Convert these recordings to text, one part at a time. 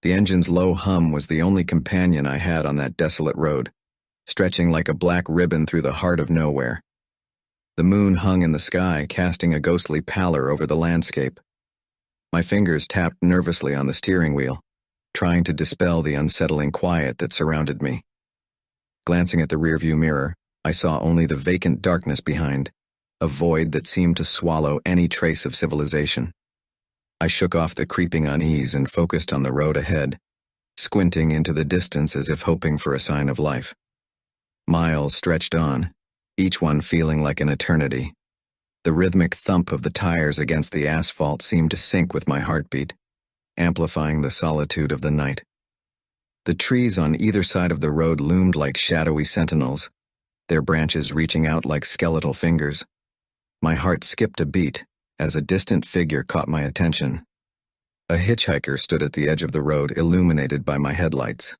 The engine's low hum was the only companion I had on that desolate road, stretching like a black ribbon through the heart of nowhere. The moon hung in the sky, casting a ghostly pallor over the landscape. My fingers tapped nervously on the steering wheel, trying to dispel the unsettling quiet that surrounded me. Glancing at the rearview mirror, I saw only the vacant darkness behind, a void that seemed to swallow any trace of civilization. I shook off the creeping unease and focused on the road ahead, squinting into the distance as if hoping for a sign of life. Miles stretched on, each one feeling like an eternity. The rhythmic thump of the tires against the asphalt seemed to sync with my heartbeat, amplifying the solitude of the night. The trees on either side of the road loomed like shadowy sentinels, their branches reaching out like skeletal fingers. My heart skipped a beat as a distant figure caught my attention. A hitchhiker stood at the edge of the road, illuminated by my headlights.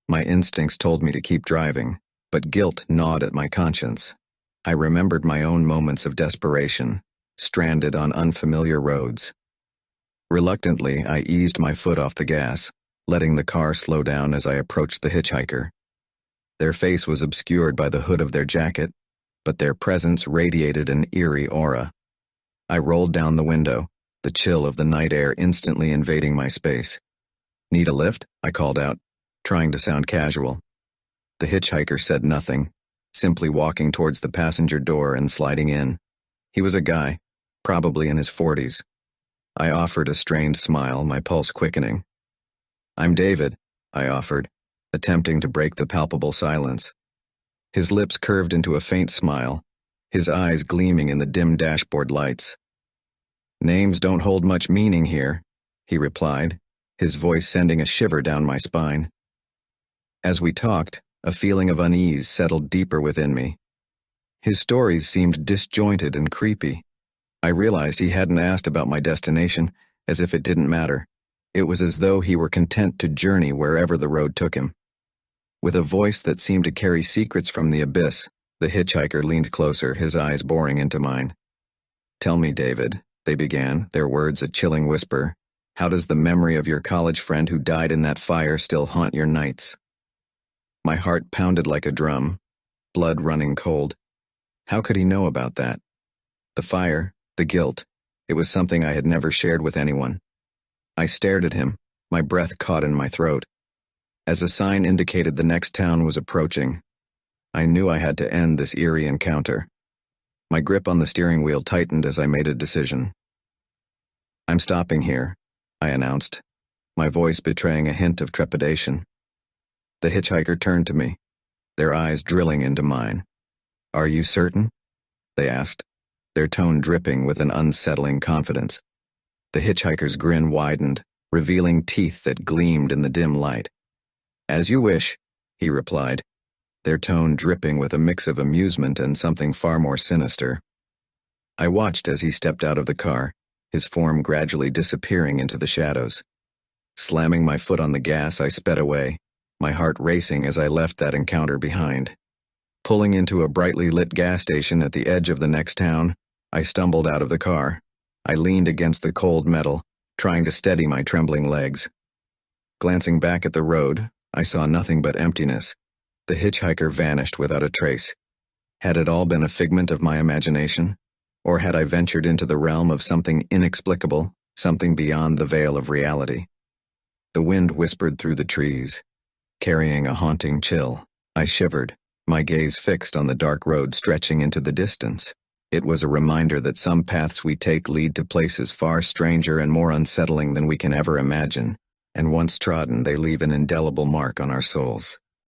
My instincts told me to keep driving, but guilt gnawed at my conscience. I remembered my own moments of desperation, stranded on unfamiliar roads. Reluctantly, I eased my foot off the gas, letting the car slow down as I approached the hitchhiker. Their face was obscured by the hood of their jacket, but their presence radiated an eerie aura. I rolled down the window, the chill of the night air instantly invading my space. "Need a lift?" I called out, trying to sound casual. The hitchhiker said nothing, simply walking towards the passenger door and sliding in. He was a guy, probably in his 40s. I offered a strained smile, my pulse quickening. "I'm David," I offered, attempting to break the palpable silence. His lips curved into a faint smile, his eyes gleaming in the dim dashboard lights. "Names don't hold much meaning here," he replied, his voice sending a shiver down my spine. As we talked, a feeling of unease settled deeper within me. His stories seemed disjointed and creepy. I realized he hadn't asked about my destination, as if it didn't matter. It was as though he were content to journey wherever the road took him. With a voice that seemed to carry secrets from the abyss, the hitchhiker leaned closer, his eyes boring into mine. "Tell me, David," they began, their words a chilling whisper, "how does the memory of your college friend who died in that fire still haunt your nights?" My heart pounded like a drum, blood running cold. How could he know about that? The fire, the guilt, it was something I had never shared with anyone. I stared at him, my breath caught in my throat. As a sign indicated the next town was approaching, I knew I had to end this eerie encounter. My grip on the steering wheel tightened as I made a decision. "I'm stopping here," I announced, my voice betraying a hint of trepidation. The hitchhiker turned to me, their eyes drilling into mine. "Are you certain?" they asked, their tone dripping with an unsettling confidence. The hitchhiker's grin widened, revealing teeth that gleamed in the dim light. "As you wish," he replied, their tone dripping with a mix of amusement and something far more sinister. I watched as he stepped out of the car, his form gradually disappearing into the shadows. Slamming my foot on the gas, I sped away, my heart racing as I left that encounter behind. Pulling into a brightly lit gas station at the edge of the next town, I stumbled out of the car. I leaned against the cold metal, trying to steady my trembling legs. Glancing back at the road, I saw nothing but emptiness. The hitchhiker vanished without a trace. Had it all been a figment of my imagination? Or had I ventured into the realm of something inexplicable, something beyond the veil of reality? The wind whispered through the trees, carrying a haunting chill. I shivered, my gaze fixed on the dark road stretching into the distance. It was a reminder that some paths we take lead to places far stranger and more unsettling than we can ever imagine, and once trodden, they leave an indelible mark on our souls.